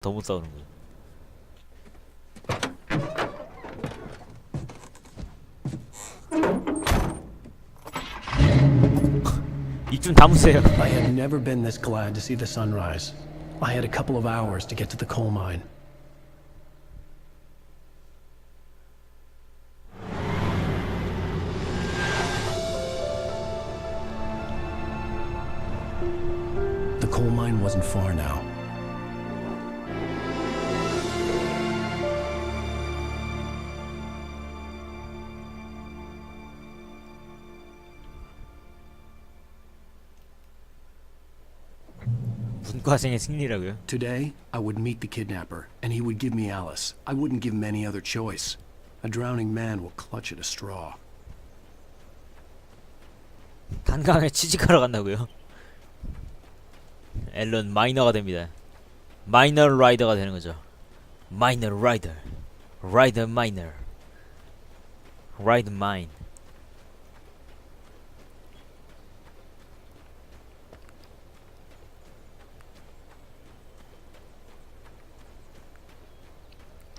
더 못 싸우는 거야. 입 좀 다무세요. I had never been this glad to see the sunrise. I had a couple of hours to get to the coal mine. The coal mine wasn't far now. 문과생의 승리라고요? Today, I would meet the kidnapper, and he would give me Alice. I wouldn't give him any other choice. A drowning man will clutch at a straw. 단강에 취직하러 간다고요? 앨런 마이너가 됩니다. 마이너 라이더가 되는 거죠. 마이너 라이더, 라이더 마이너, 라이더 마인.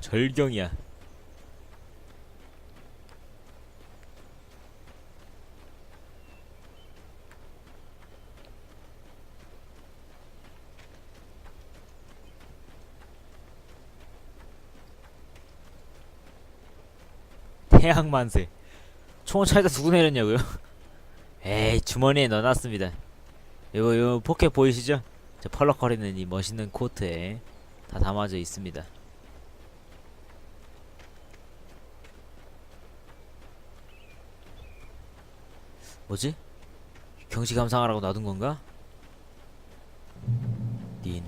절경이야. 태양 만세. 총을 차에다 두고 내렸냐고요? 에이, 주머니에 넣어놨습니다. 요 포켓 보이시죠? 저 펄럭거리는 이 멋있는 코트에 다 담아져 있습니다. 뭐지? 경치 감상하라고 놔둔 건가? 닌.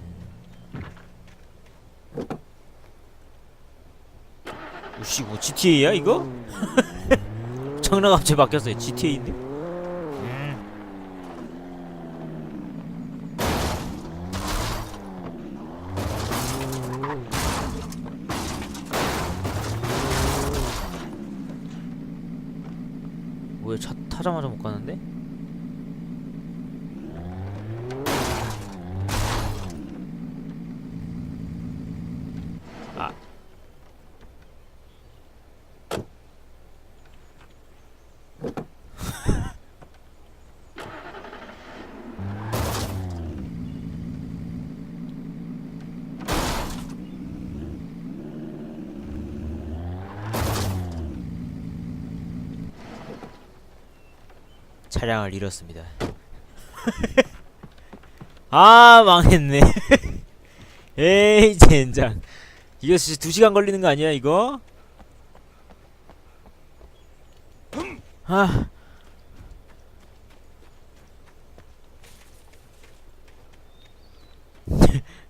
우씨, 뭐 GTA야 이거? 청라가 갑자기 바뀌었어요. GTA인데? 뭐야, 차 타자마자 못 가는데? 아. 차량을 잃었습니다. 아, 망했네. 에이, 젠장. 이거 진짜 2시간 걸리는 거 아니야 이거? 아.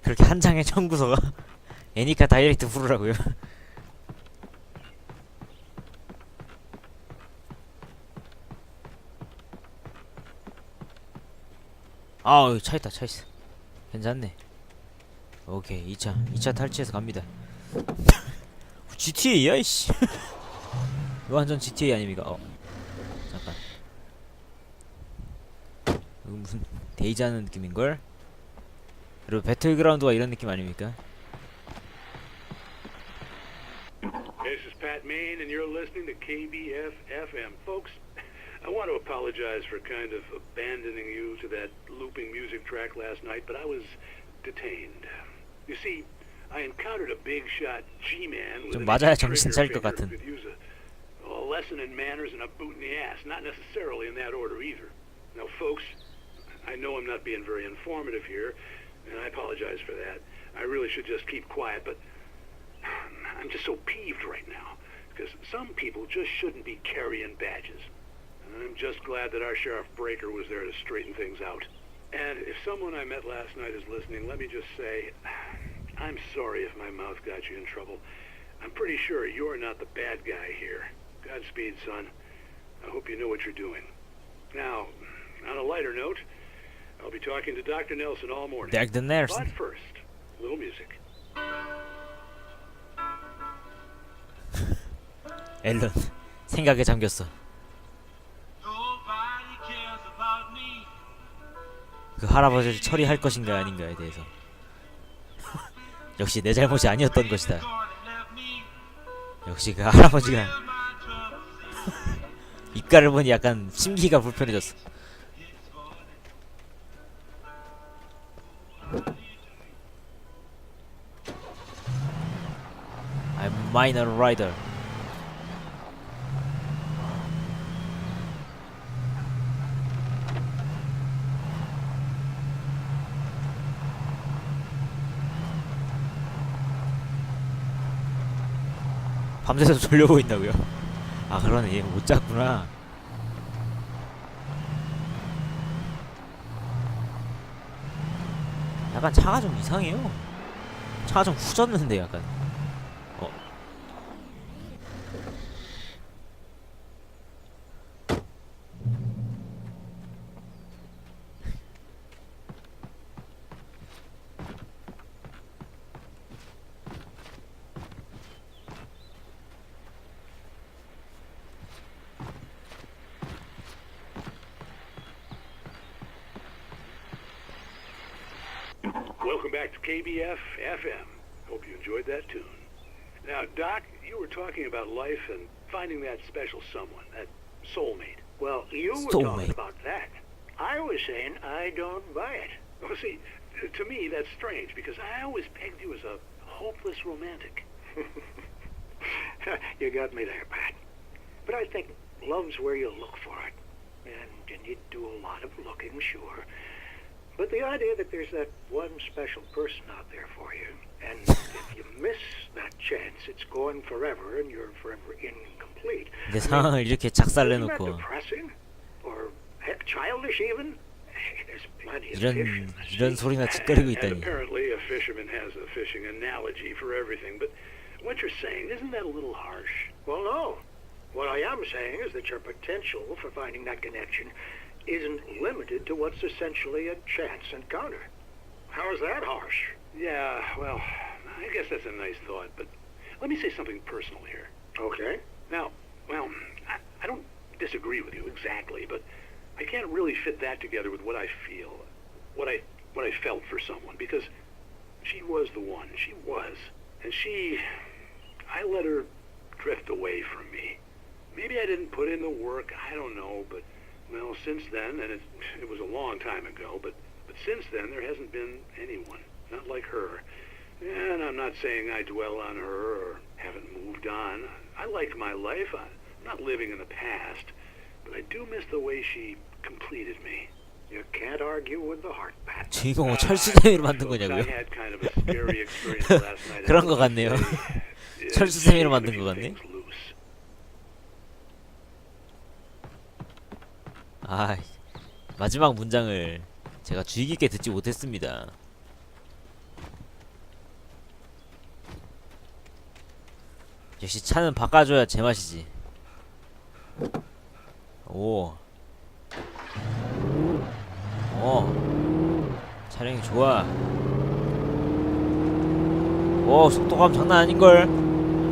그렇게 한 장의 청구서가 애니카 다이렉트 부르라고요? 아우, 차 있다, 차 있어. 괜찮네. 오케이, 2차 탈취해서 갑니다. GTA야, 이씨. 이거 완전 GTA 아닙니까? 잠깐. 이거 무슨 데이지 하는 느낌인걸? 그리고 배틀그라운드가 이런 느낌 아닙니까? This is Pat Main, and you're listening to KBF-FM. Folks, I want to apologize for kind of abandoning you to that looping music track last night, but I was detained. You see, I encountered a big shot G-man with 좀 맞아야 정신 trigger 차릴 것 finger 같은. who could use a lesson in manners and a boot in the ass. Not necessarily in that order either. Now, folks, I know I'm not being very informative here, and I apologize for that. I really should just keep quiet, but I'm just so peeved right now because some people just shouldn't be carrying badges. I'm just glad that our Sheriff Breaker was there to straighten things out. And if someone I met last night is listening, let me just say, I'm sorry if my mouth got you in trouble. I'm pretty sure you're not the bad guy here. Godspeed, son. I hope you know what you're doing. Now, on a lighter note, I'll be talking to Dr. Nelson all morning. Dr. Nelson. But first, a little music. 앨런, 생각에 잠겼어. 그 할아버지를 처리할 것인가 아닌가에 대해서. 역시 내 잘못이 아니었던 것이다. 역시 그 할아버지가 입가를 보니 약간 심기가 불편해졌어. I'm minor rider. 밤새서 졸려보고 있다고요? 아 그러네, 얘 못 잤구나. 약간 차가 좀 이상해요. 차가 좀 후졌는데 약간. Welcome back to KBF FM. Hope you enjoyed that tune. Now, Doc, you were talking about life and finding that special someone, that soulmate. Well, you were Soulmate. talking about that. I was saying I don't buy it. Well, see, to me that's strange because I always pegged you as a hopeless romantic. You got me there, Pat. But I think love's where you look for it. And you need to do a lot of looking, sure. But the idea that there's that one special person out there for you, and if you miss that chance, it's gone forever and you're forever incomplete. 내 상황을 이렇게 작살내놓고 Isn't that depressing? Or heck, childish even? There's plenty of fish in the 이런 sea. 소리나 짓거리고 And 있다니. apparently a fisherman has a fishing analogy for everything, but what you're saying, isn't that a little harsh? Well, no. What I am saying is that your potential for finding that connection isn't limited to what's essentially a chance encounter. How is that harsh? Yeah, well, I guess that's a nice thought, but let me say something personal here. Okay. Now, well, I don't disagree with you exactly, but I can't really fit that together with what I feel, what I felt for someone, because she was the one. She was. And I let her drift away from me. Maybe I didn't put in the work, I don't know, but, well, since then, and it was a long time ago, but since then there hasn't been anyone, not like her. And I'm not saying I dwell on her or haven't moved on. I like my life. I'm not living in the past, but I do miss the way she completed me. You can't argue with the heart, Pat. 주인공을 철수세미로 만든 Folks, I 거냐고요? had kind of a scary experience last night. 그런 거 같네요. 철수세미로 만든 거 같네. 아, 마지막 문장을 제가 주의 깊게 듣지 못했습니다. 역시 차는 바꿔줘야 제맛이지. 오, 차량이 좋아. 오, 속도감 장난 아닌걸.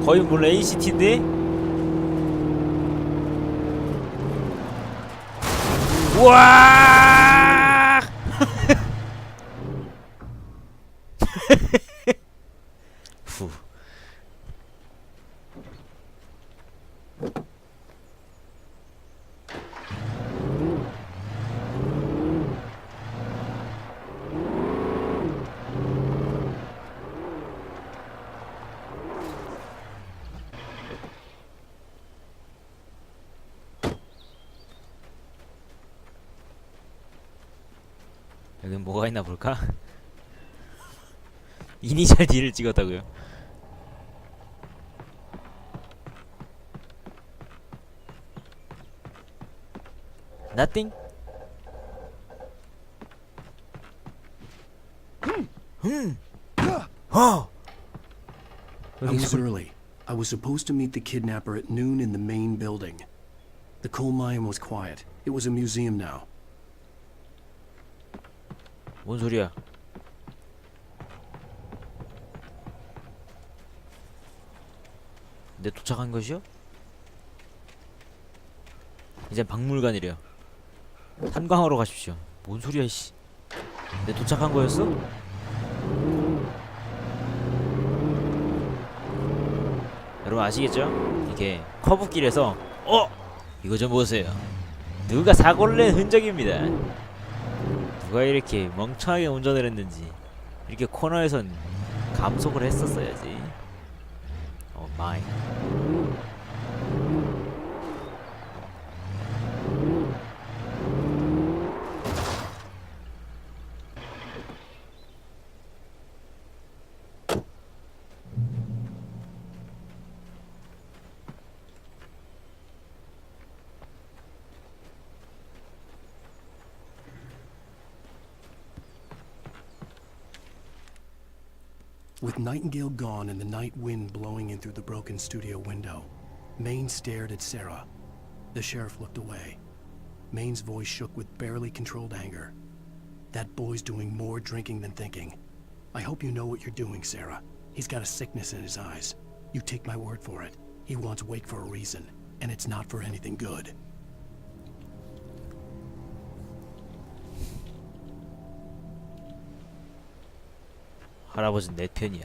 거의 뭐 ACT인데? 우와! 후. 여긴 뭐가 있나 볼까? 이니셜 D를 찍었다고요? Nothing? I was early. I was supposed to meet the kidnapper at noon in the main building. The coal mine was quiet. It was a museum now. 뭔 소리야? 내 도착한 것이요? 이젠 박물관이래요. 탄광하러 가십시오. 뭔 소리야, 이씨. 내 도착한 거였어? 여러분 아시겠죠? 이게 커브길에서 이거 좀 보세요. 누가 사고를 낸 흔적입니다. 누가 이렇게 멍청하게 운전을 했는지. 이렇게 코너에선 감속을 했었어야지. 오 마이. With Nightingale gone and the night wind blowing in through the broken studio window, Maine stared at Sarah. The sheriff looked away. Maine's voice shook with barely controlled anger. That boy's doing more drinking than thinking. I hope you know what you're doing, Sarah. He's got a sickness in his eyes. You take my word for it. He wants Wake for a reason, and it's not for anything good. 할아버지는 내 편이야.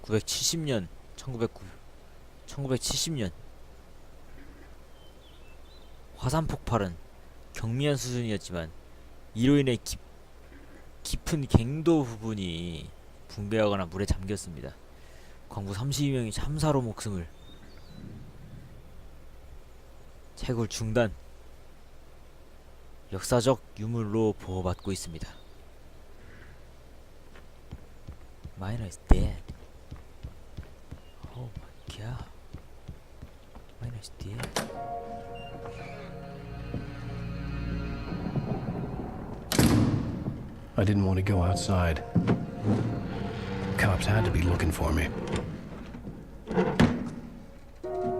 970년 1970년 화산 폭발은 경미한 수준이었지만 이로 인해 깊은 갱도 부분이 붕괴하거나 물에 잠겼습니다. 광부 32명이 참사로 목숨을. 채굴 중단. 역사적 유물로 보호받고 있습니다. Miner is dead. Oh my god. Miner is dead. I didn't want to go outside. Cops had to be looking for me.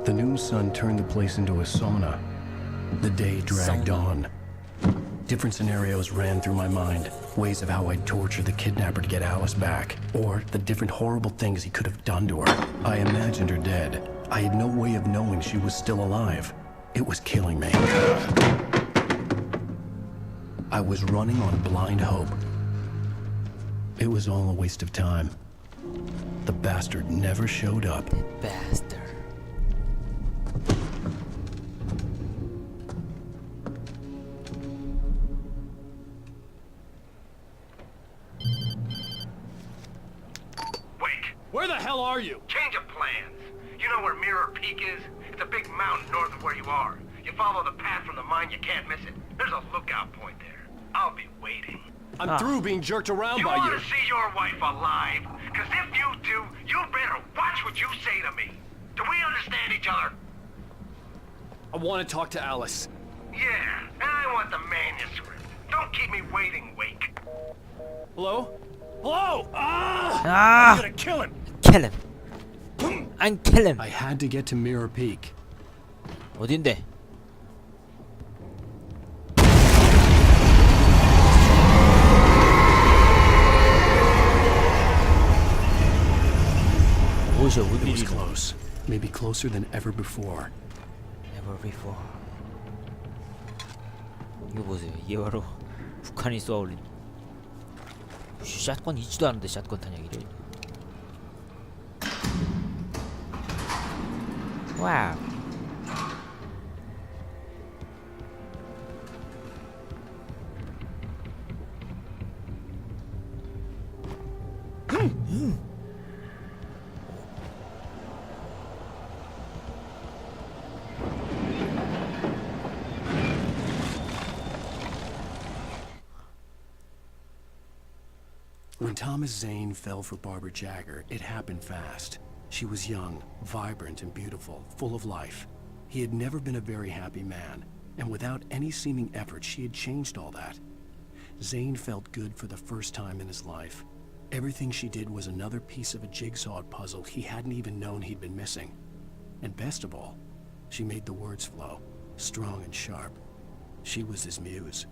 The noon sun turned the place into a sauna. The day dragged on. Different scenarios ran through my mind. Ways of how I'd torture the kidnapper to get Alice back. Or the different horrible things he could have done to her. I imagined her dead. I had no way of knowing she was still alive. It was killing me. I was running on blind hope. It was all a waste of time. The bastard never showed up. Bastard. Where the hell are you? Change of plans. You know where Mirror Peak is? It's a big mountain north of where you are. You follow the path from the mine, you can't miss it. There's a lookout point there. I'll be waiting. I'm through being jerked around You by want you. to see your wife alive? Because if you do, you better watch what you say to me. Do we understand each other? I want to talk to Alice. Yeah, and I want the manuscript. Don't keep me waiting, Wake. Hello? Hello? I'm 아! gonna kill him. Kill him. And kill him. I had to get to Mirror Peak. 어딘데? 오셔 It was 우리리. close. Maybe closer than ever before. Never before. 이거 보세요. 이게 바로 북한이 쏘아올린 샷건 있지도 않은데 샷건 탄약이래. 와우. When Thomas Zane fell for Barbara Jagger, it happened fast. She was young, vibrant, and beautiful, full of life. He had never been a very happy man, and without any seeming effort, she had changed all that. Zane felt good for the first time in his life. Everything she did was another piece of a jigsaw puzzle he hadn't even known he'd been missing. And best of all, she made the words flow, strong and sharp. She was his muse.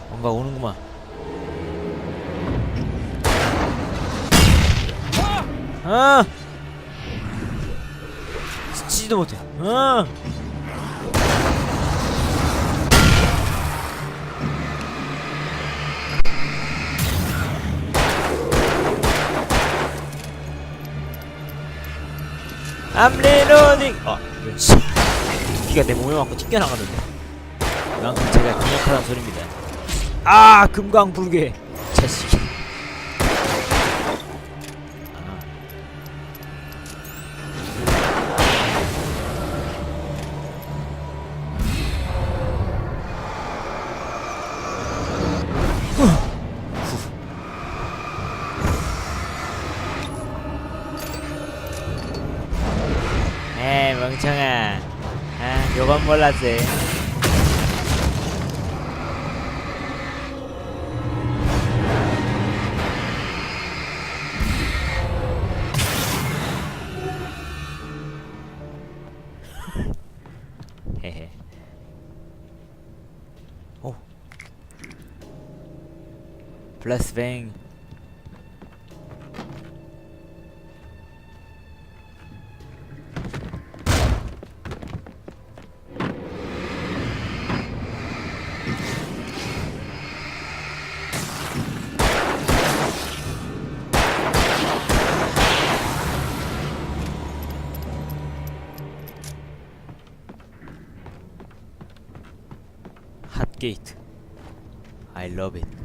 뭔가 오는구만. 스치지도 못해. I'm reloading. 기가 내 몸에 맞고 튕겨나가는데. 그만큼 제가 강력하다는 소리입니다. 아, 금광불개. 자식이. 에이, 멍청아. 아, 요건 몰랐지. 헤헤. 오. 블라스뱅. 핫게이트. I love it.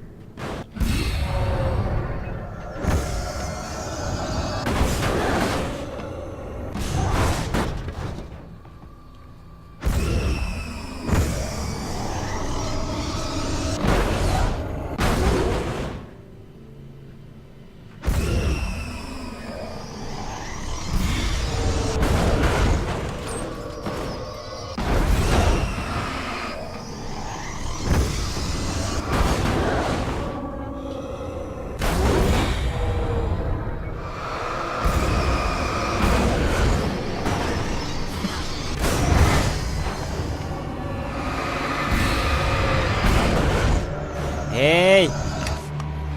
에이,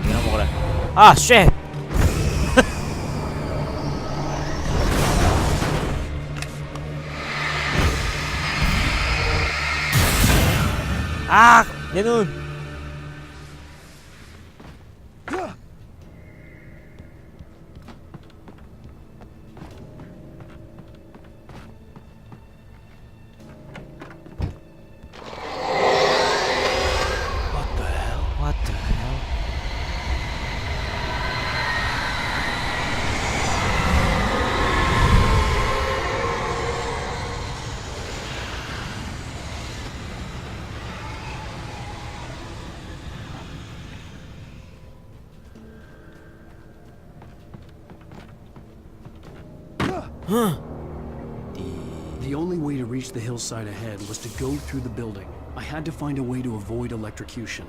이거 먹어라. 아, 쉣. 아, 내 눈. What the hell? The only way to reach the hillside ahead was to go through the building. I had to find a way to avoid electrocution.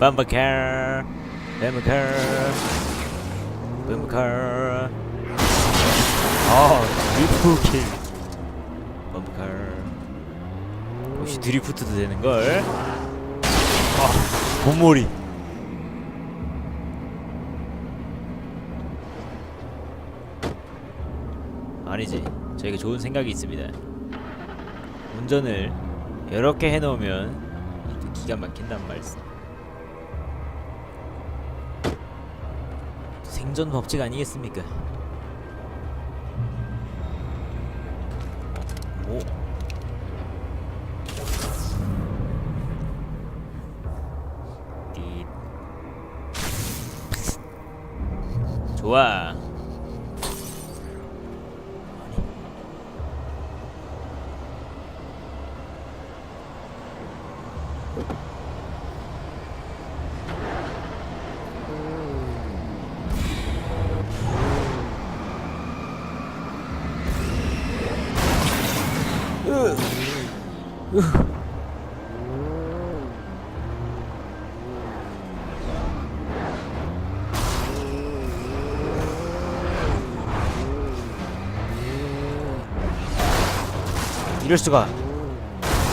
범버카, 범버카, 범버카. 드리프트. 범버카. 역시 드리프트도 되는 걸. 곰몰이. 아니지, 저에게 좋은 생각이 있습니다. 운전을 이렇게 해놓으면 또 기가 막힌단 말씀. 생존 법칙 아니겠습니까? 오. 좋아. 이럴 수가.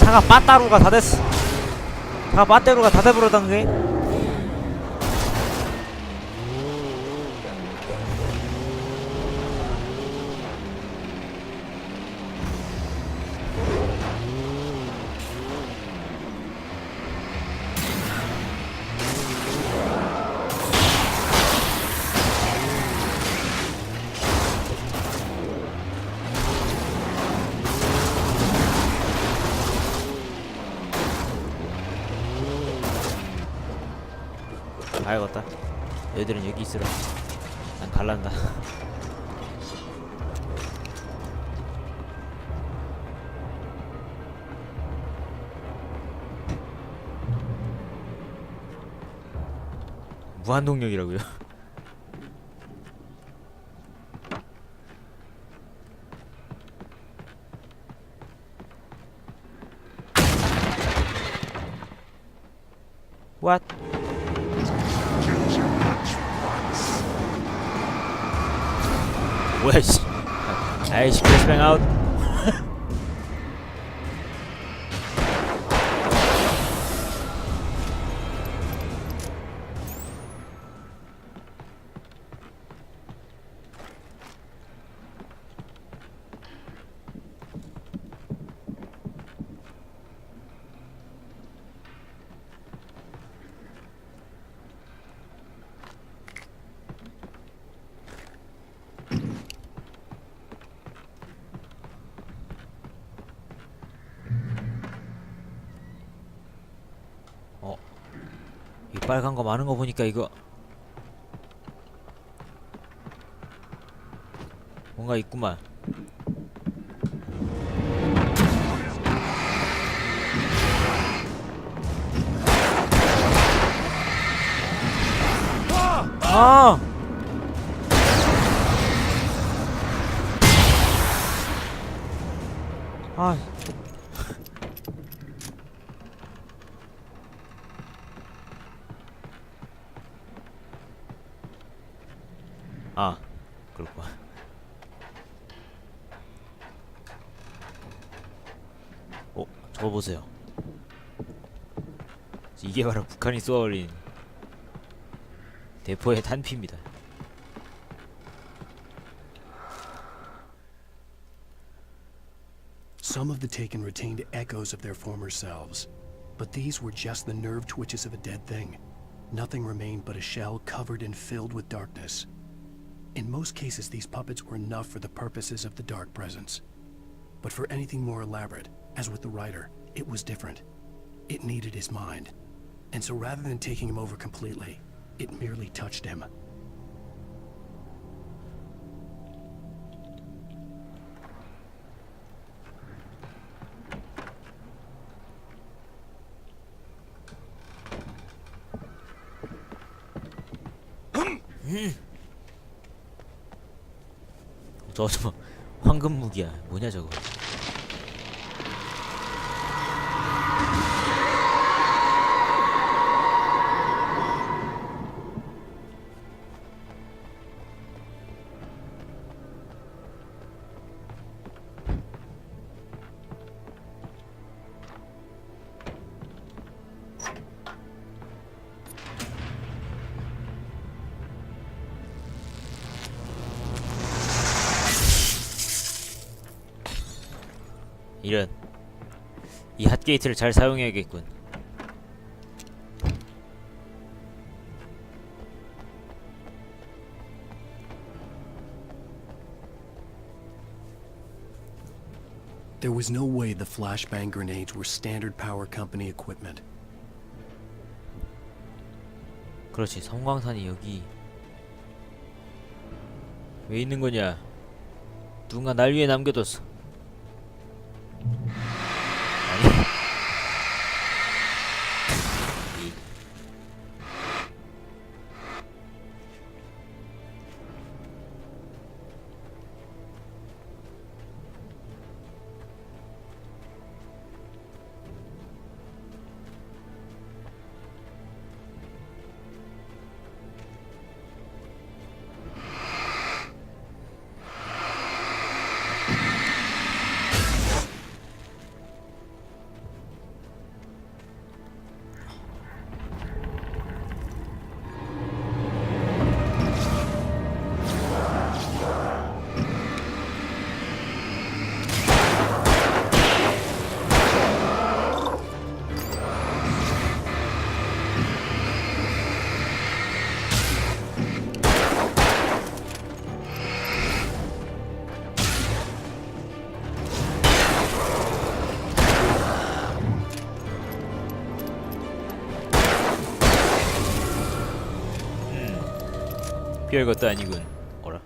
차가 빠따루가 다 됐어. 차가 빠따루가 다 돼버렸단 게. 가야겠다. 얘들은 여기 있으라. 난 갈란다. 무한동력이라고요? What? 뭐야 씨. 아이씨 플래시뱅 아웃. 이 빨간 거 많은 거 보니까 이거 뭔가 있구만. 아! 아. 아, 그렇구나. 저거 보세요. 이게 바로 북한이 쏘아올린 대포의 탄피입니다. Some of the taken retained echoes of their former selves, but these were just the nerve twitches of a dead thing. Nothing remained but a shell covered and filled with darkness. In most cases, these puppets were enough for the purposes of the dark presence. But for anything more elaborate, as with the writer, it was different. It needed his mind. And so rather than taking him over completely, it merely touched him. 저거 황금 무기야. 뭐냐 저거. 이런. 이 핫게이트를 잘 사용해야겠군. There was no way the flashbang grenades were standard power company equipment. 그렇지. 섬광탄이 여기 왜 있는 거냐. 누군가 날 위해 남겨뒀어. 아니. 별것도 아니군. 어라.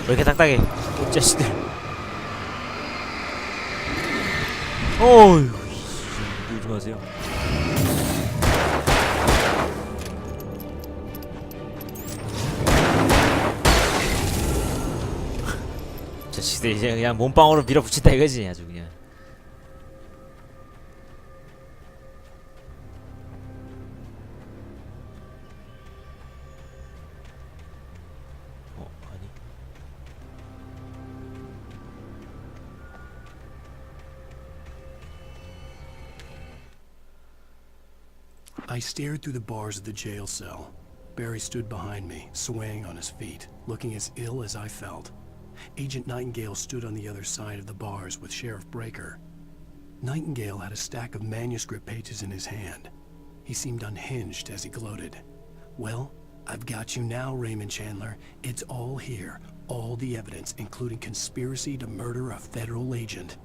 왜 이렇게 딱딱해? 이 자식들. 어휴, 놀지 마세요. 자식들 이제 그냥 몸빵으로 밀어붙인다 이거지, 아주 그냥. 아니. I stared through the bars of the jail cell. Barry stood behind me, swaying on his feet, looking as ill as I felt. Agent Nightingale stood on the other side of the bars with Sheriff Breaker. Nightingale had a stack of manuscript pages in his hand. He seemed unhinged as he gloated. Well, I've got you now, Raymond Chandler. It's all here. All the evidence, including conspiracy to murder a federal agent.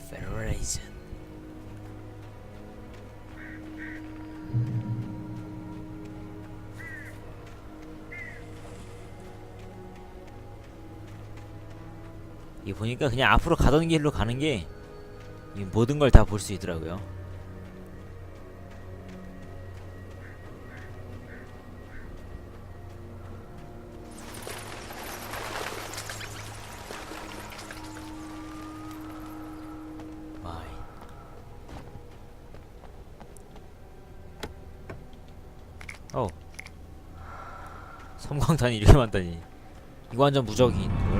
Federal agent. 이 보니까 그냥 앞으로 가던 길로 가는 게 이 모든 걸 다 볼 수 있더라고요. 와이. 섬광탄이 이렇게 많다니. 이거 완전 무적인.